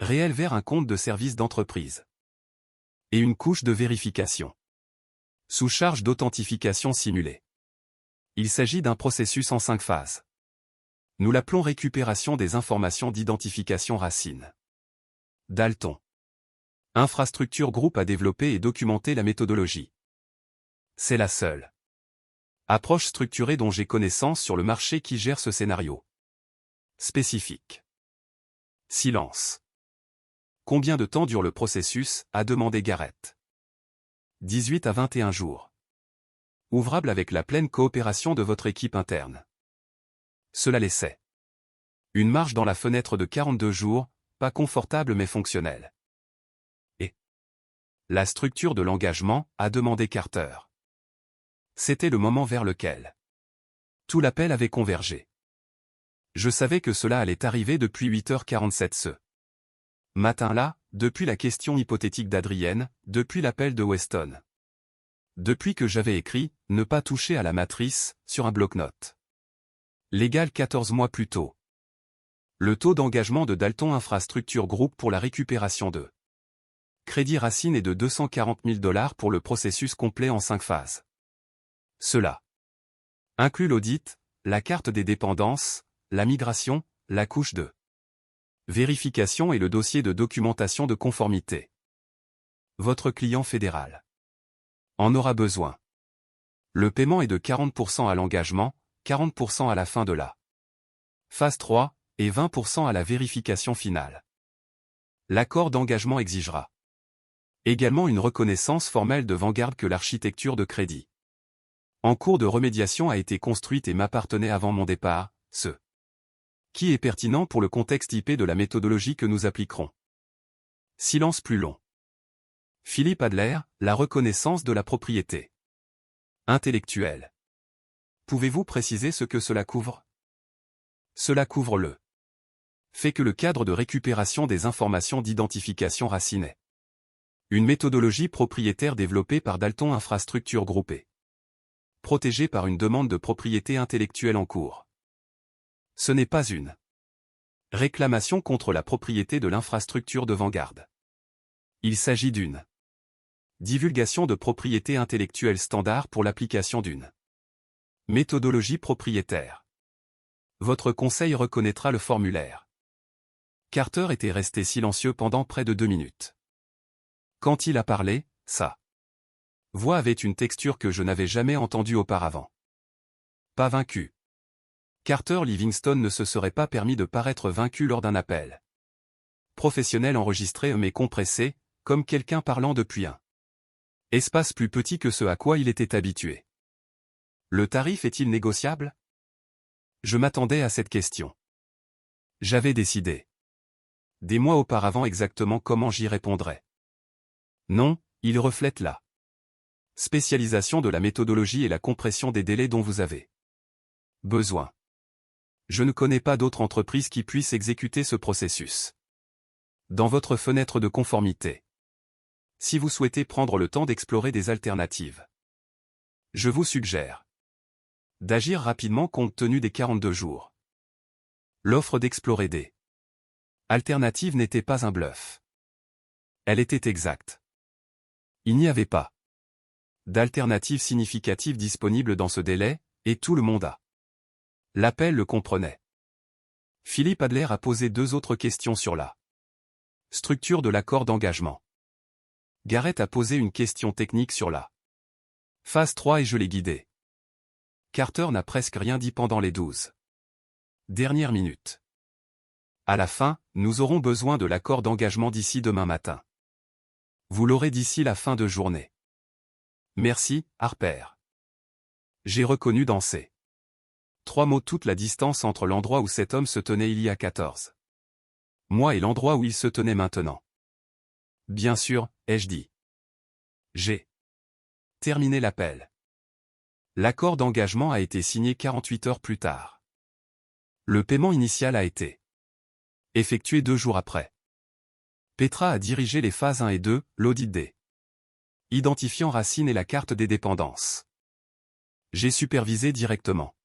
réelle vers un compte de service d'entreprise. Et une couche de vérification sous charge d'authentification simulée. Il s'agit d'un processus en 5 phases. Nous l'appelons récupération des informations d'identification Racine. Dalton Infrastructure Group a développé et documenté la méthodologie. C'est la seule approche structurée dont j'ai connaissance sur le marché qui gère ce scénario spécifique. Silence. Combien de temps dure le processus, a demandé Garrett. 18 à 21 jours. Ouvrable avec la pleine coopération de votre équipe interne. Cela laissait une marge dans la fenêtre de 42 jours, pas confortable mais fonctionnelle. Et la structure de l'engagement, a demandé Carter. C'était le moment vers lequel tout l'appel avait convergé. Je savais que cela allait arriver depuis 8h47 ce matin-là, depuis la question hypothétique d'Adrienne, depuis l'appel de Weston. Depuis que j'avais écrit « Ne pas toucher à la matrice » sur un bloc-notes. Légal 14 mois plus tôt. Le taux d'engagement de Dalton Infrastructure Group pour la récupération de crédit Racine est de $240 000 pour le processus complet en 5 phases. Cela inclut l'audit, la carte des dépendances, la migration, la couche de Vérification et le dossier de documentation de conformité. Votre client fédéral en aura besoin. Le paiement est de 40% à l'engagement, 40% à la fin de la phase 3 et 20% à la vérification finale. L'accord d'engagement exigera également une reconnaissance formelle de Vanguard que l'architecture de crédit en cours de remédiation a été construite et m'appartenait avant mon départ, ce qui est pertinent pour le contexte IP de la méthodologie que nous appliquerons. Silence plus long. Philippe Adler, la reconnaissance de la propriété intellectuelle. Pouvez-vous préciser ce que cela couvre? Cela couvre le fait que le cadre de récupération des informations d'identification racine est une méthodologie propriétaire développée par Dalton Infrastructure Groupée, protégée par une demande de propriété intellectuelle en cours. Ce n'est pas une réclamation contre la propriété de l'infrastructure de Vanguard. Il s'agit d'une divulgation de propriété intellectuelle standard pour l'application d'une méthodologie propriétaire. Votre conseil reconnaîtra le formulaire. Carter était resté silencieux pendant près de 2 minutes. Quand il a parlé, sa voix avait une texture que je n'avais jamais entendue auparavant. Pas vaincu. Carter Livingstone ne se serait pas permis de paraître vaincu lors d'un appel professionnel enregistré mais compressé, comme quelqu'un parlant depuis un espace plus petit que ce à quoi il était habitué. Le tarif est-il négociable? Je m'attendais à cette question. J'avais décidé des mois auparavant exactement comment j'y répondrais. Non, il reflète la spécialisation de la méthodologie et la compression des délais dont vous avez besoin. Je ne connais pas d'autre entreprise qui puisse exécuter ce processus dans votre fenêtre de conformité. Si vous souhaitez prendre le temps d'explorer des alternatives, je vous suggère d'agir rapidement compte tenu des 42 jours. L'offre d'explorer des alternatives n'était pas un bluff. Elle était exacte. Il n'y avait pas d'alternative significative disponible dans ce délai, et tout le monde a. L'appel le comprenait. Philippe Adler a posé 2 autres questions sur la structure de l'accord d'engagement. Garrett a posé une question technique sur la phase 3 et je l'ai guidé. Carter n'a presque rien dit pendant les 12 dernières minutes. À la fin, nous aurons besoin de l'accord d'engagement d'ici demain matin. Vous l'aurez d'ici la fin de journée. Merci, Harper. J'ai reconnu dans ces 3 mots toute la distance entre l'endroit où cet homme se tenait il y a 14 mois et l'endroit où il se tenait maintenant. Bien sûr, ai-je dit. J'ai terminé l'appel. L'accord d'engagement a été signé 48 heures plus tard. Le paiement initial a été effectué 2 jours après. Petra a dirigé les phases 1 et 2, l'audit des identifiants racines et la carte des dépendances. J'ai supervisé directement.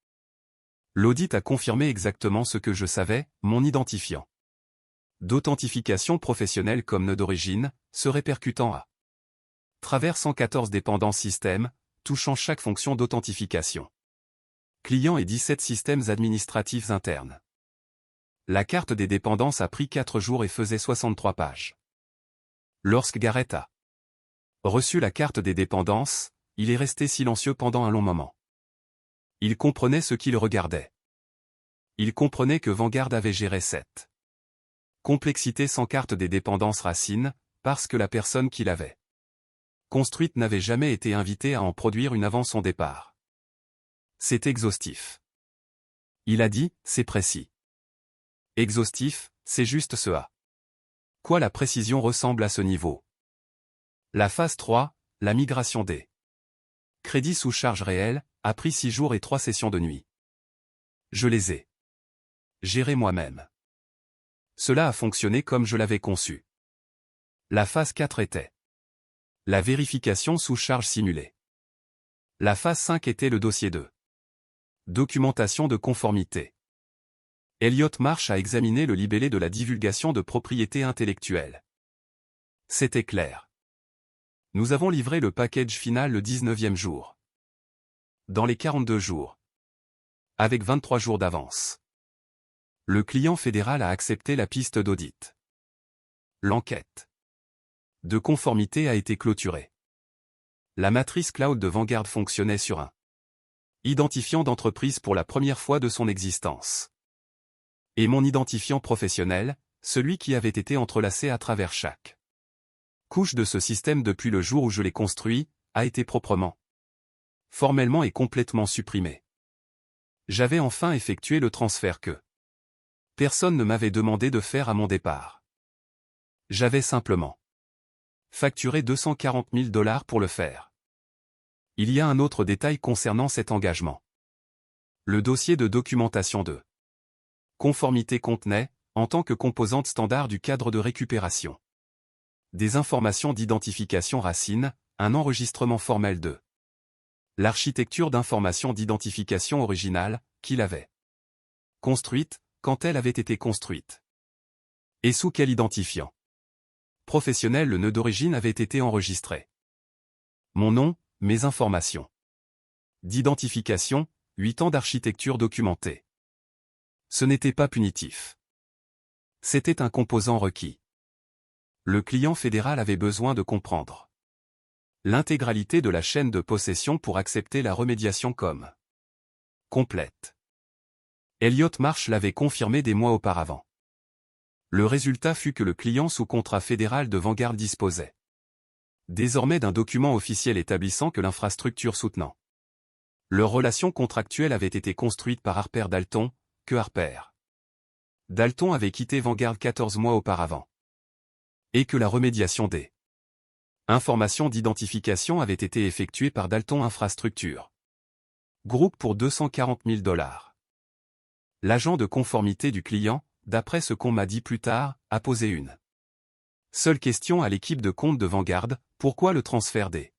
L'audit a confirmé exactement ce que je savais, mon identifiant d'authentification professionnelle comme nœud d'origine, se répercutant à travers 114 dépendances systèmes, touchant chaque fonction d'authentification client et 17 systèmes administratifs internes. La carte des dépendances a pris 4 jours et faisait 63 pages. Lorsque Garrett a reçu la carte des dépendances, il est resté silencieux pendant un long moment. Il comprenait ce qu'il regardait. Il comprenait que Vanguard avait géré cette complexité sans carte des dépendances racines, parce que la personne qui l'avait construite n'avait jamais été invitée à en produire une avant son départ. C'est exhaustif. Il a dit, c'est précis. Exhaustif, c'est juste ce à quoi la précision ressemble à ce niveau. La phase 3, la migration des crédits sous charge réelle, a pris 6 jours et 3 sessions de nuit. Je les ai gérés moi-même. Cela a fonctionné comme je l'avais conçu. La phase 4 était la vérification sous charge simulée. La phase 5 était le dossier de documentation de conformité. Elliot Marsh a examiné le libellé de la divulgation de propriété intellectuelle. C'était clair. Nous avons livré le package final le 19e jour. Dans les 42 jours. Avec 23 jours d'avance. Le client fédéral a accepté la piste d'audit. L'enquête de conformité a été clôturée. La matrice cloud de Vanguard fonctionnait sur un identifiant d'entreprise pour la première fois de son existence. Et mon identifiant professionnel, celui qui avait été entrelacé à travers chaque couche de ce système depuis le jour où je l'ai construit, a été proprement, formellement et complètement supprimé. J'avais enfin effectué le transfert que personne ne m'avait demandé de faire à mon départ. J'avais simplement facturé 240 000 $ pour le faire. Il y a un autre détail concernant cet engagement. Le dossier de documentation de conformité contenait, en tant que composante standard du cadre de récupération, des informations d'identification racine, un enregistrement formel de l'architecture d'information d'identification originale, qu'il avait construite, quand elle avait été construite. Et sous quel identifiant professionnel le nœud d'origine avait été enregistré. Mon nom, mes informations d'identification, 8 ans d'architecture documentée. Ce n'était pas punitif. C'était un composant requis. Le client fédéral avait besoin de comprendre l'intégralité de la chaîne de possession pour accepter la remédiation comme complète. Elliott Marsh l'avait confirmé des mois auparavant. Le résultat fut que le client sous contrat fédéral de Vanguard disposait désormais d'un document officiel établissant que l'infrastructure soutenant leur relation contractuelle avait été construite par Harper Dalton, que Harper Dalton avait quitté Vanguard 14 mois auparavant. Et que la remédiation des informations d'identification avait été effectuée par Dalton Infrastructure Group pour 240 000 $. L'agent de conformité du client, d'après ce qu'on m'a dit plus tard, a posé une seule question à l'équipe de compte de Vanguard: pourquoi le transfert des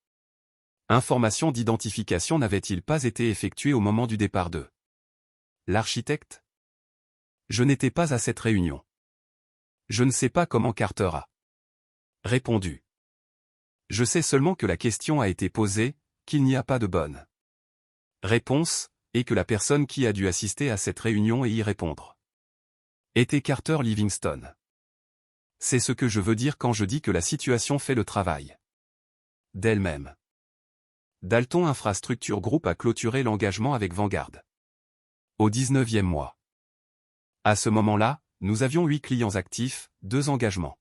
informations d'identification n'avait-il pas été effectué au moment du départ de l'architecte? Je n'étais pas à cette réunion. Je ne sais pas comment Carter a répondu. Je sais seulement que la question a été posée, qu'il n'y a pas de bonne réponse, et que la personne qui a dû assister à cette réunion et y répondre était Carter Livingstone. C'est ce que je veux dire quand je dis que la situation fait le travail d'elle-même. Dalton Infrastructure Group a clôturé l'engagement avec Vanguard au 19e mois. À ce moment-là, nous avions 8 clients actifs, 2 engagements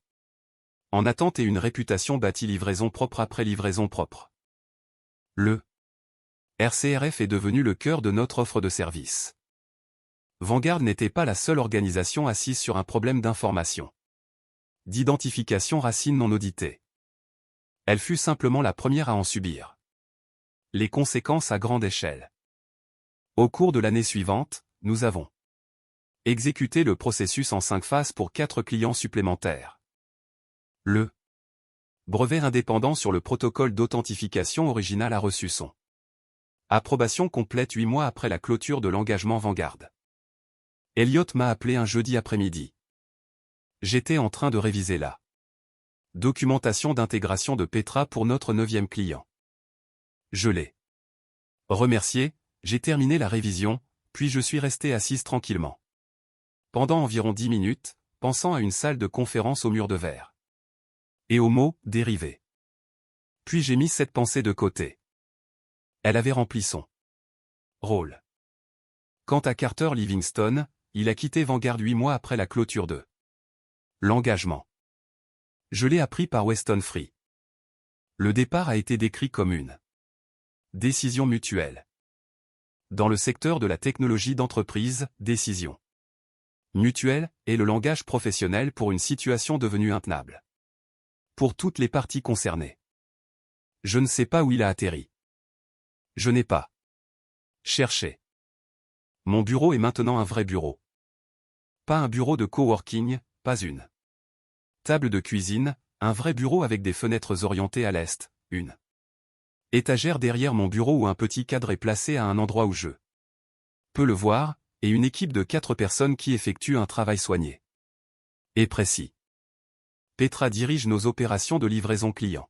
en attente et une réputation bâtie livraison propre après livraison propre. Le RCRF est devenu le cœur de notre offre de service. Vanguard n'était pas la seule organisation assise sur un problème d'information d'identification racine non auditée. Elle fut simplement la première à en subir les conséquences à grande échelle. Au cours de l'année suivante, nous avons exécuté le processus en 5 phases pour 4 clients supplémentaires. Le brevet indépendant sur le protocole d'authentification original a reçu son approbation complète 8 mois après la clôture de l'engagement Vanguard. Elliott m'a appelé un jeudi après-midi. J'étais en train de réviser la documentation d'intégration de Petra pour notre 9e client. Je l'ai remercié, j'ai terminé la révision, puis je suis resté assise tranquillement pendant environ 10 minutes, pensant à une salle de conférence au mur de verre et aux mots « dérivé ». Puis j'ai mis cette pensée de côté. Elle avait rempli son rôle. Quant à Carter Livingstone, il a quitté Vanguard 8 mois après la clôture de l'engagement. Je l'ai appris par Weston Free. Le départ a été décrit comme une décision mutuelle. Dans le secteur de la technologie d'entreprise, décision mutuelle est le langage professionnel pour une situation devenue intenable pour toutes les parties concernées. Je ne sais pas où il a atterri. Je n'ai pas cherché. Mon bureau est maintenant un vrai bureau. Pas un bureau de coworking, pas une table de cuisine, un vrai bureau avec des fenêtres orientées à l'est, une étagère derrière mon bureau où un petit cadre est placé à un endroit où je peux le voir, et une équipe de 4 personnes qui effectuent un travail soigné et précis. Petra dirige nos opérations de livraison client.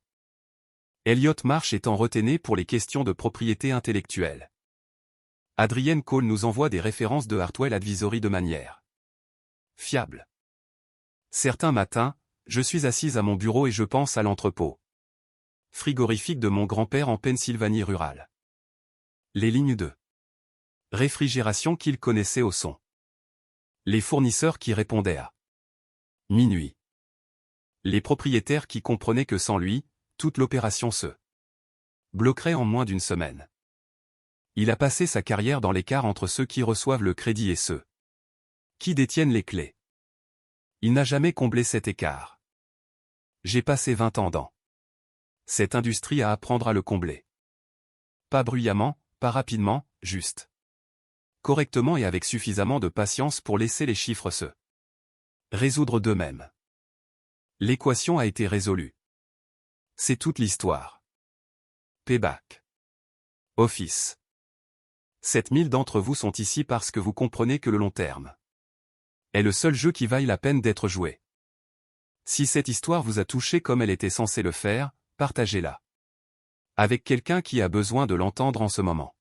Elliott Marsh est en retenue pour les questions de propriété intellectuelle. Adrienne Cole nous envoie des références de Hartwell Advisory de manière fiable. Certains matins, je suis assise à mon bureau et je pense à l'entrepôt frigorifique de mon grand-père en Pennsylvanie rurale. Les lignes de réfrigération qu'il connaissait au son. Les fournisseurs qui répondaient à minuit. Les propriétaires qui comprenaient que sans lui, toute l'opération se bloquerait en moins d'une semaine. Il a passé sa carrière dans l'écart entre ceux qui reçoivent le crédit et ceux qui détiennent les clés. Il n'a jamais comblé cet écart. J'ai passé 20 ans dans cette industrie à apprendre à le combler. Pas bruyamment, pas rapidement, juste. Correctement et avec suffisamment de patience pour laisser les chiffres se résoudre d'eux-mêmes. L'équation a été résolue. C'est toute l'histoire. Payback. Office. 7000 d'entre vous sont ici parce que vous comprenez que le long terme est le seul jeu qui vaille la peine d'être joué. Si cette histoire vous a touché comme elle était censée le faire, partagez-la avec quelqu'un qui a besoin de l'entendre en ce moment.